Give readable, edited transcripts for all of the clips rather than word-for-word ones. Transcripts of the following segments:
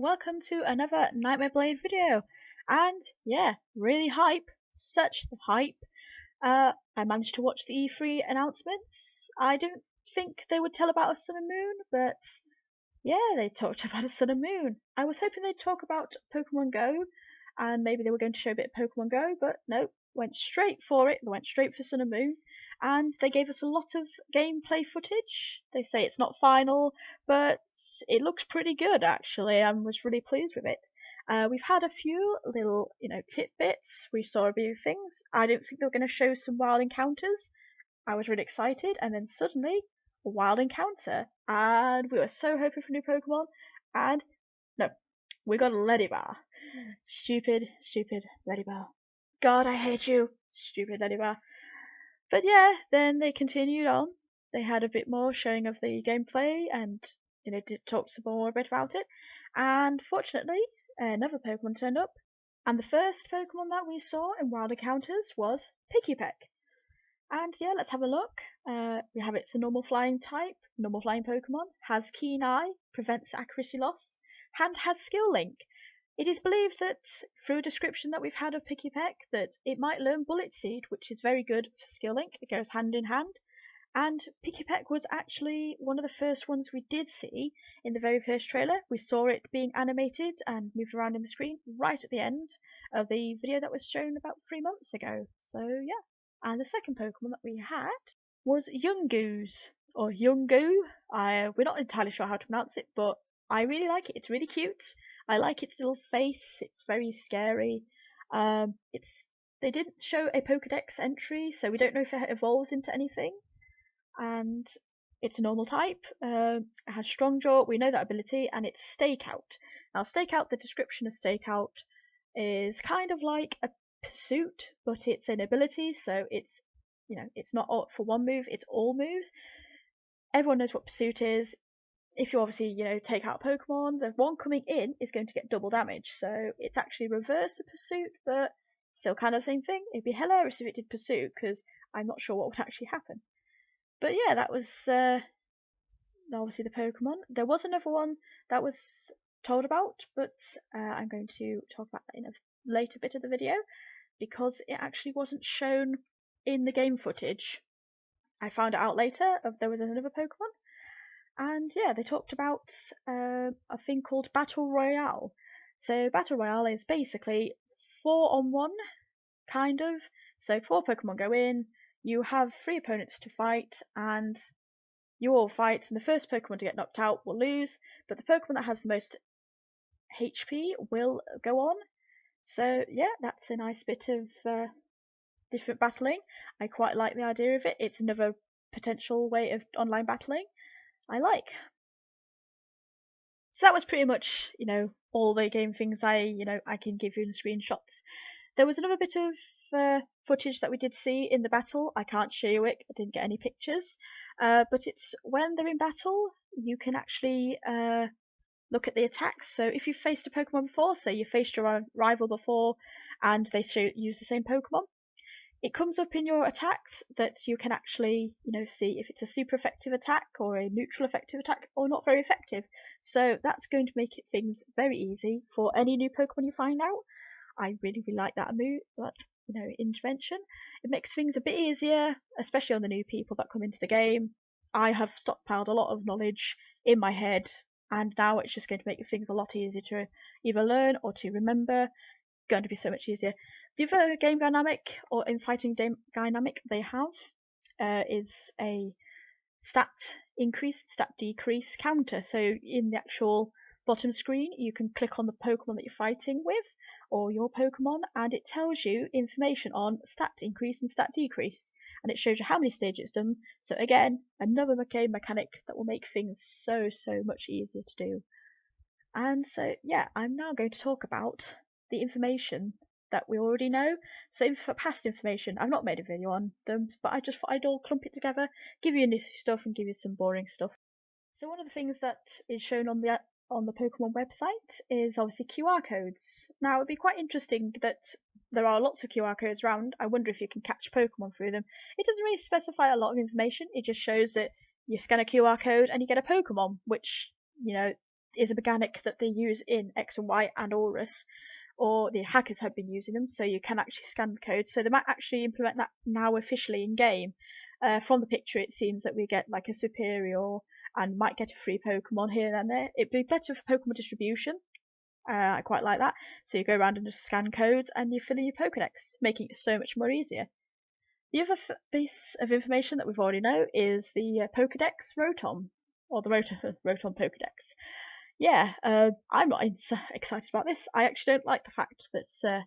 welcome to another Nightmare Blade video. And yeah, really hype, such the hype. I managed to watch the E3 announcements. I didn't think they would tell about a sun and moon, but yeah, they talked about a sun and moon. I was hoping they'd talk about Pokemon Go, and maybe they were going to show a bit of Pokemon Go, but no, went straight for it. They went straight for sun and moon, and they gave us a lot of gameplay footage. They say it's not final, but it looks pretty good actually. I was really pleased with it. We've had a few little, tidbits. We saw a few things. I didn't think they were going to show some wild encounters. I was really excited, and then suddenly a wild encounter, and we were so hoping for new Pokemon, and no, we got a Ledybar. Stupid Ledybar. God, I hate you, stupid Ledybar. But yeah, then they continued on. They had a bit more showing of the gameplay, and did talk some more a bit about it. And fortunately, another Pokemon turned up, and the first Pokemon that we saw in Wild Encounters was Pikipek. And yeah, let's have a look. We have it's a normal flying type, normal flying Pokemon, has Keen Eye, prevents accuracy loss, and has Skill Link. It is believed that, through a description that we've had of Pikipek, that it might learn Bullet Seed, which is very good for Skill Link. It goes hand in hand. And Pikipek was actually one of the first ones we did see in the very first trailer. We saw it being animated and moved around in the screen right at the end of the video that was shown about 3 months ago. So yeah. And the second Pokemon that we had was Yungoos, or Yungu. We're not entirely sure how to pronounce it, but I really like it. It's really cute. I like its little face. It's very scary. They didn't show a Pokedex entry, so we don't know if it evolves into anything. And it's a normal type. It has Strong Jaw. We know that ability, and it's Stakeout. Now, Stakeout. The description of Stakeout is kind of like a Pursuit, but it's an ability, so it's it's not all for one move. It's all moves. Everyone knows what Pursuit is. If you obviously, take out Pokemon, the one coming in is going to get double damage. So it's actually reverse of Pursuit, but still kind of the same thing. It'd be hilarious if it did Pursuit, because I'm not sure what would actually happen. But yeah, that was obviously the Pokemon. There was another one that was told about, but I'm going to talk about that in a later bit of the video, because it actually wasn't shown in the game footage. I found it out later there was another Pokemon. And yeah, they talked about a thing called Battle Royale. So Battle Royale is basically 4-on-1, kind of. So 4 Pokemon go in, you have 3 opponents to fight, and you all fight, and the first Pokemon to get knocked out will lose, but the Pokemon that has the most HP will go on. So yeah, that's a nice bit of different battling. I quite like the idea of it. It's another potential way of online battling I like. So that was pretty much, all the game things I can give you in screenshots. There was another bit of footage that we did see in the battle. I can't show you it. I didn't get any pictures. But it's when they're in battle, you can actually look at the attacks. So if you've faced a Pokemon before, say you faced your rival before, and they use the same Pokemon, it comes up in your attacks that you can actually, see if it's a super effective attack or a neutral effective attack or not very effective. So that's going to make things very easy for any new Pokemon you find out. I really like that intervention. It makes things a bit easier, especially on the new people that come into the game. I have stockpiled a lot of knowledge in my head, and now it's just going to make things a lot easier to either learn or to remember. Going to be so much easier. The other game dynamic, or infighting dynamic they have, is a stat increase, stat decrease counter. So in the actual bottom screen, you can click on the Pokemon that you're fighting with, or your Pokemon, and it tells you information on stat increase and stat decrease, and it shows you how many stages it's done. So again, another game mechanic that will make things so much easier to do. And so yeah, I'm now going to talk about the information that we already know. So for past information, I've not made a video on them, but I just thought I'd all clump it together, give you new stuff and give you some boring stuff. So one of the things that is shown on the Pokemon website is obviously QR codes. Now it'd be quite interesting that there are lots of QR codes around. I wonder if you can catch Pokemon through them. It doesn't really specify a lot of information. It just shows that you scan a QR code and you get a Pokemon, which is a mechanic that they use in X and Y and Aurus, or the hackers have been using them, so you can actually scan the code. So they might actually implement that now officially in game. From the picture, it seems that we get like a superior and might get a free Pokemon here and there. It'd be better for Pokemon distribution. I quite like that. So you go around and just scan codes and you fill in your Pokedex, making it so much more easier. The other piece of information that we've already know is the Pokedex Rotom, or the Rotom Pokedex. Yeah, I'm not excited about this. I actually don't like the fact that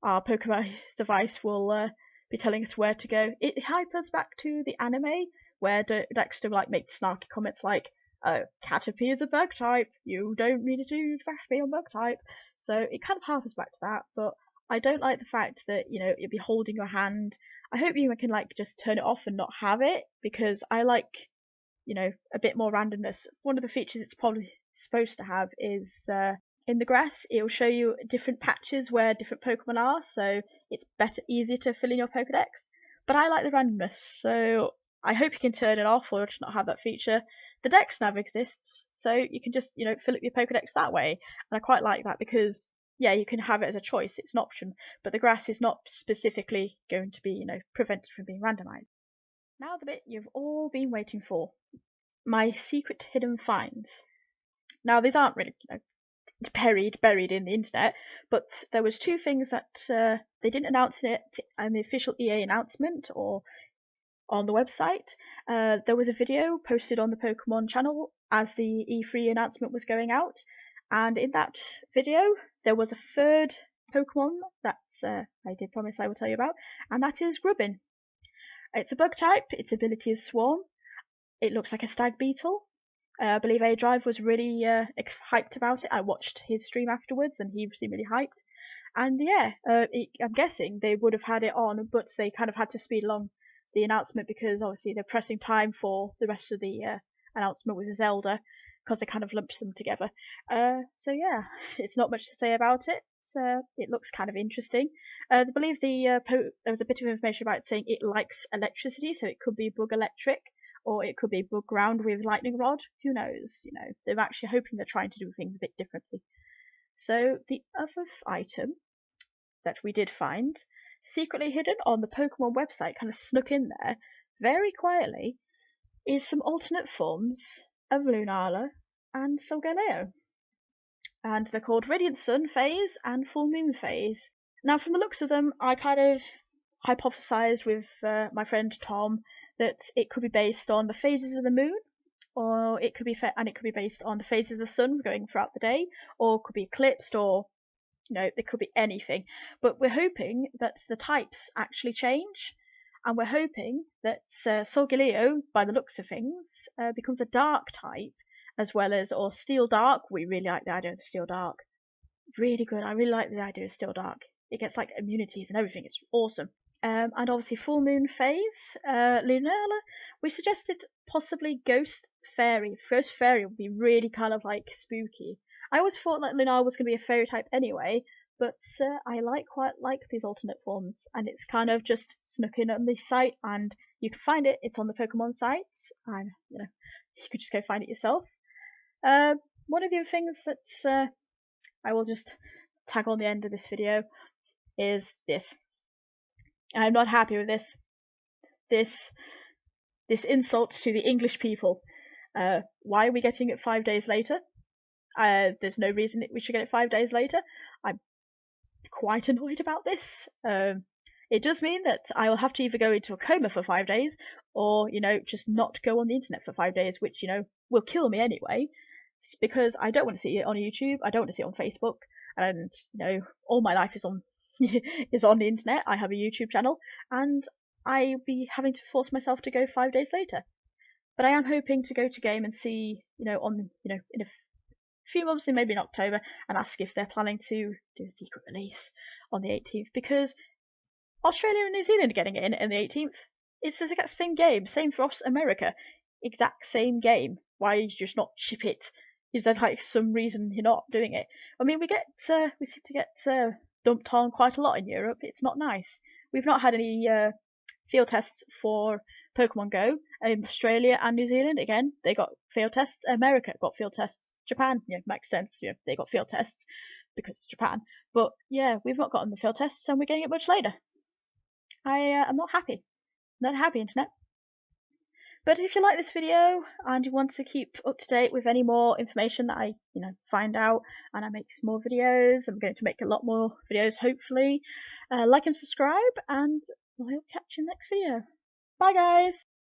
our Pokemon device will be telling us where to go. It hypers back to the anime where Dexter like makes snarky comments like, "Oh, Caterpie is a bug type. You don't need to thrash me on bug type." So it kind of harpers back to that, but I don't like the fact that you'll be holding your hand. I hope you can like just turn it off and not have it, because I like a bit more randomness. One of the features it's probably supposed to have is in the grass, it will show you different patches where different Pokemon are, so it's easier to fill in your Pokedex. But I like the randomness, so I hope you can turn it off or just not have that feature. The Dex Nav exists, so you can just fill up your Pokedex that way, and I quite like that because yeah, you can have it as a choice, it's an option, but the grass is not specifically going to be prevented from being randomized. Now the bit you've all been waiting for, my secret hidden finds. Now these aren't really buried in the internet, but there was two things that they didn't announce it in the official EA announcement or on the website. There was a video posted on the Pokemon channel as the E3 announcement was going out, and in that video there was a third Pokemon that I did promise I would tell you about, and that is Grubbin. It's a bug type, its ability is Swarm, it looks like a stag beetle. I believe A-Drive was really hyped about it. I watched his stream afterwards and he seemed really hyped. And yeah, I'm guessing they would have had it on, but they kind of had to speed along the announcement because obviously they're pressing time for the rest of the announcement with Zelda, because they kind of lumped them together. So yeah, it's not much to say about it. It looks kind of interesting. I believe there was a bit of information about it saying it likes electricity, so it could be bug electric, or it could be bug ground with lightning rod. Who knows? They're actually hoping they're trying to do things a bit differently. So the other item that we did find, secretly hidden on the Pokemon website, kind of snuck in there very quietly, is some alternate forms of Lunala and Solgaleo. And they're called Radiant Sun phase and Full Moon phase. Now, from the looks of them, I kind of hypothesized with my friend Tom that it could be based on the phases of the moon, or it could be based on the phases of the sun going throughout the day, or it could be eclipsed, or it could be anything. But we're hoping that the types actually change, and we're hoping that Solgaleo, by the looks of things, becomes a dark type, as well as, or Steel Dark. We really like the idea of Steel Dark. Really good. I really like the idea of Steel Dark. It gets like immunities and everything. It's awesome. And obviously Full Moon phase, Lunala, we suggested possibly Ghost Fairy. Ghost Fairy would be really kind of like spooky. I always thought that Lunala was going to be a fairy type anyway, but I quite like these alternate forms, and it's kind of just snuck in on this site, and you can find it. It's on the Pokemon sites, and you could just go find it yourself. One of the other things that I will just tag on the end of this video is this. I'm not happy with this insult to the English people. Why are we getting it 5 days later? There's no reason we should get it 5 days later. I'm quite annoyed about this. It does mean that I will have to either go into a coma for 5 days, or just not go on the internet for 5 days, which will kill me anyway. Because I don't want to see it on YouTube. I don't want to see it on Facebook, and all my life is on is on the internet. I have a YouTube channel, and I'll be having to force myself to go 5 days later. But I am hoping to go to game and see, in a few months, and maybe in October, and ask if they're planning to do a secret release on the 18th, because Australia and New Zealand are getting it in on the 18th. It's the exact same game, same for us, America, exact same game. Why you just not ship it? Is there like some reason you're not doing it? I mean, we seem to get dumped on quite a lot in Europe. It's not nice. We've not had any field tests for Pokemon Go, Australia and New Zealand, again, they got field tests. America got field tests. Japan, makes sense. They got field tests because it's Japan. But yeah, we've not gotten the field tests, and we're getting it much later. I'm not happy. Not happy, internet. But if you like this video and you want to keep up to date with any more information that I, find out, and I make some more videos, I'm going to make a lot more videos hopefully. Like and subscribe, and I'll catch you in the next video. Bye guys!